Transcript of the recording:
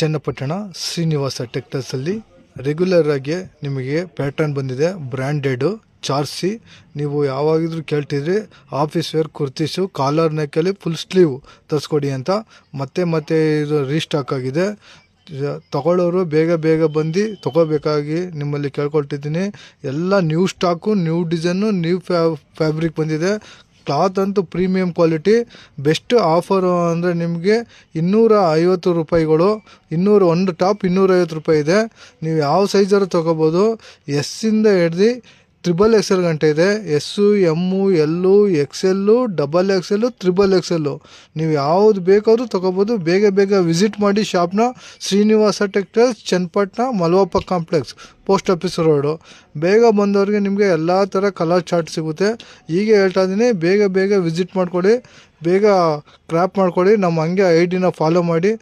Channapatna Srinivasa ಟೆಕ್ಟೈಲ್ಸಲ್ಲಿ regular ಆಗಿ ನಿಮಗೆ pattern ಬಂದಿದೆ. ಬ್ರ್ಯಾಂಡೆಡು ಚಾರ್ಸಿ. ನೀವು ಯಾವಾಗಿದ್ರೂ ಕೇಳ್ತಿದ್ರಿ ಆಫೀಸ್ ವೇರ್ ಕುರ್ತೀಸು ಕಾಲರ್ ನೆಕ್ಕಲ್ಲಿ ಫುಲ್ ಸ್ಲೀವ್ ತರಿಸ್ಕೊಡಿ ಅಂತ. ಮತ್ತೆ ಇದು ರೀಸ್ಟಾಕ್ ಆಗಿದೆ. ತಗೊಳ್ಳೋರು ಬೇಗ ಬಂದು ತಗೋಬೇಕಾಗಿ ನಿಮ್ಮಲ್ಲಿ ಕೇಳ್ಕೊಳ್ತಿದ್ದೀನಿ. ಎಲ್ಲ new stock, new design, new fabric ಬಂದಿದೆ. ಕ್ಲಾತ್ ಅಂತೂ ಪ್ರೀಮಿಯಂ ಕ್ವಾಲಿಟಿ. ಬೆಸ್ಟ್ ಆಫರು ಅಂದರೆ ನಿಮಗೆ 250 ರೂಪಾಯಿಗಳು. ಒಂದು ಟಾಪ್ 250 ರೂಪಾಯಿ ಇದೆ. ನೀವು ಯಾವ ಸೈಜಾರು ತೊಗೋಬೋದು. ಎಸ್ಸಿಂದ ಹಿಡ್ದು XXL ಗಂಟೆ ಇದೆ. ಎಸ್ಸು, ಎಮ್ಮು, ಎಲ್ಲು, XL, XXL, XXL. ನೀವು ಯಾವುದು ಬೇಕಾದರೂ ತೊಗೋಬೋದು. ಬೇಗ ವಿಸಿಟ್ ಮಾಡಿ ಶಾಪ್ನ. Srinivasa textiles, Channapatna, Malvappa complex, post office road. ಬೇಗ ಬಂದವ್ರಿಗೆ ನಿಮಗೆ ಎಲ್ಲ ಥರ ಕಲರ್ ಚಾರ್ಟ್ ಸಿಗುತ್ತೆ. ಹೀಗೆ ಹೇಳ್ತಾ ಇದ್ದೀನಿ, ಬೇಗ ವಿಸಿಟ್ ಮಾಡ್ಕೊಳ್ಳಿ, ಬೇಗ ಕ್ರಾಪ್ ಮಾಡ್ಕೊಳ್ಳಿ. ನಮ್ಮ ಹಂಗೆ ID ನ ಫಾಲೋ ಮಾಡಿ.